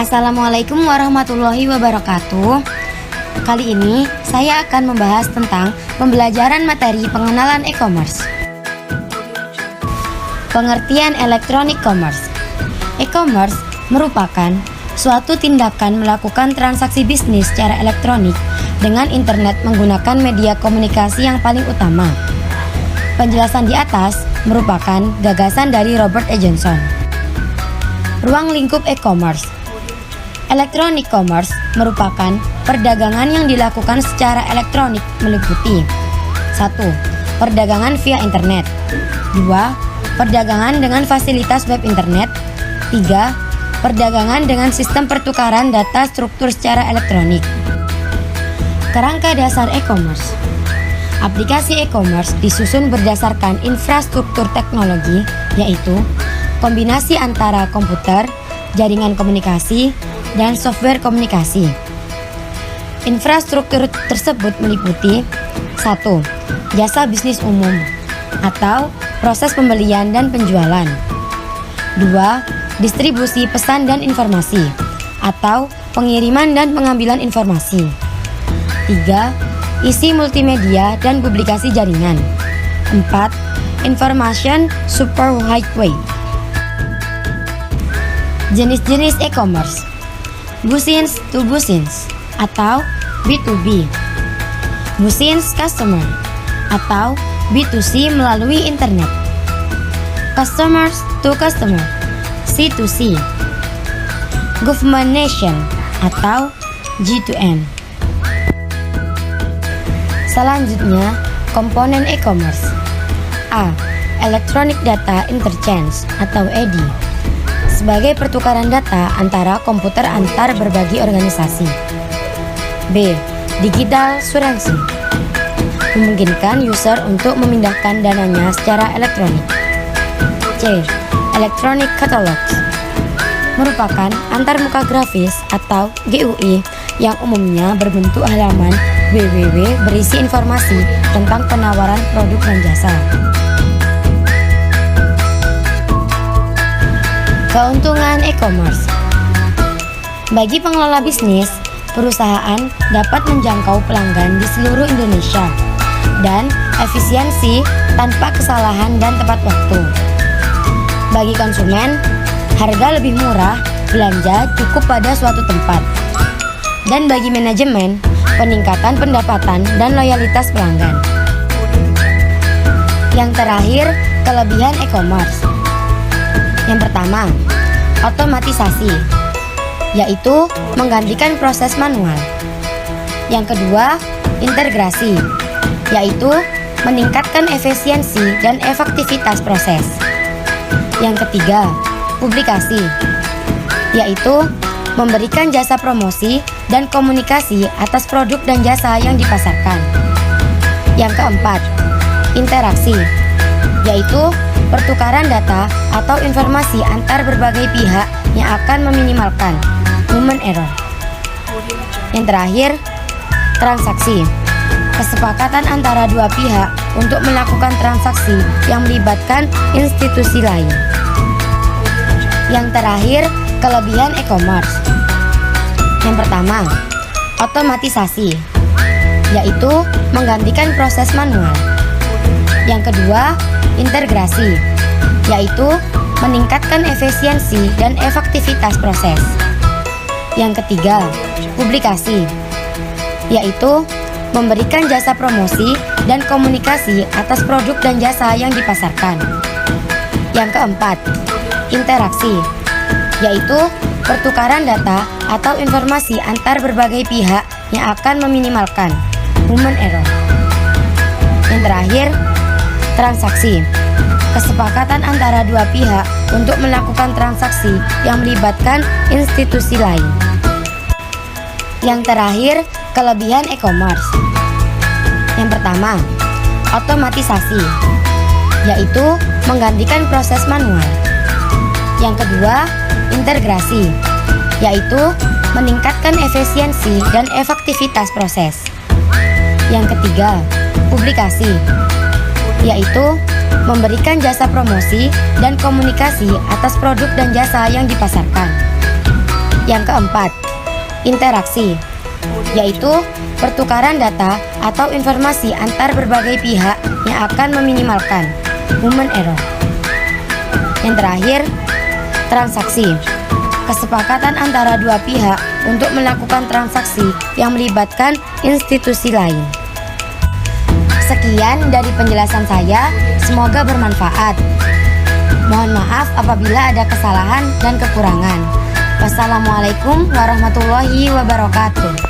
Assalamualaikum warahmatullahi wabarakatuh. Kali ini saya akan membahas tentang pembelajaran materi pengenalan e-commerce. Pengertian elektronik commerce. E-commerce merupakan suatu tindakan melakukan transaksi bisnis secara elektronik dengan internet menggunakan media komunikasi yang paling utama. Penjelasan di atas merupakan gagasan dari Robert E. Johnson. Ruang lingkup e-commerce. Electronic commerce merupakan perdagangan yang dilakukan secara elektronik meliputi 1. Perdagangan via internet 2. Perdagangan dengan fasilitas web internet 3. Perdagangan dengan sistem pertukaran data struktur secara elektronik. Kerangka dasar e-commerce. Aplikasi e-commerce disusun berdasarkan infrastruktur teknologi, yaitu kombinasi antara komputer, jaringan komunikasi, dan software komunikasi. Infrastruktur tersebut meliputi 1. Jasa bisnis umum atau proses pembelian dan penjualan 2. Distribusi pesan dan informasi atau pengiriman dan pengambilan informasi 3. Isi multimedia dan publikasi jaringan 4. Information superhighway. Jenis-jenis e-commerce. Business to business atau B2B, business customer atau B2C melalui internet, customers to customer C2C, government nation atau G2N. Selanjutnya, komponen e-commerce. A. Electronic Data Interchange atau EDI, sebagai pertukaran data antara komputer antar berbagai organisasi. B. Digital currency, memungkinkan user untuk memindahkan dananya secara elektronik. C. Electronic catalogs, merupakan antarmuka grafis atau GUI yang umumnya berbentuk halaman www berisi informasi tentang penawaran produk dan jasa. Keuntungan e-commerce. Bagi pengelola bisnis, perusahaan dapat menjangkau pelanggan di seluruh Indonesia dan efisiensi tanpa kesalahan dan tepat waktu. Bagi konsumen, harga lebih murah, belanja cukup pada suatu tempat. Dan bagi manajemen, peningkatan pendapatan dan loyalitas pelanggan. Yang terakhir, kelebihan e-commerce. Yang pertama, otomatisasi, yaitu menggantikan proses manual. Yang kedua, integrasi, yaitu meningkatkan efisiensi dan efektivitas proses. Yang ketiga, publikasi, yaitu memberikan jasa promosi dan komunikasi atas produk dan jasa yang dipasarkan. Yang keempat, interaksi, yaitu pertukaran data atau informasi antar berbagai pihak yang akan meminimalkan human error. Yang terakhir, transaksi, kesepakatan antara dua pihak untuk melakukan transaksi yang melibatkan institusi lain. Yang terakhir, kelebihan e-commerce. Yang pertama, otomatisasi, yaitu menggantikan proses manual. Yang kedua, integrasi, yaitu meningkatkan efisiensi dan efektivitas proses. Yang ketiga, publikasi, yaitu memberikan jasa promosi dan komunikasi atas produk dan jasa yang dipasarkan. Yang keempat, interaksi, yaitu pertukaran data atau informasi antar berbagai pihak yang akan meminimalkan human error. Yang terakhir, transaksi, kesepakatan antara dua pihak untuk melakukan transaksi yang melibatkan institusi lain. Yang terakhir, kelebihan e-commerce. Yang pertama, otomatisasi, yaitu menggantikan proses manual. Yang kedua, integrasi, yaitu meningkatkan efisiensi dan efektivitas proses. Yang ketiga, publikasi, yaitu memberikan jasa promosi dan komunikasi atas produk dan jasa yang dipasarkan. Yang keempat, interaksi, yaitu pertukaran data atau informasi antar berbagai pihak yang akan meminimalkan human error. Yang terakhir, transaksi, kesepakatan antara dua pihak untuk melakukan transaksi yang melibatkan institusi lain. Sekian dari penjelasan saya, semoga bermanfaat. Mohon maaf apabila ada kesalahan dan kekurangan. Wassalamualaikum warahmatullahi wabarakatuh.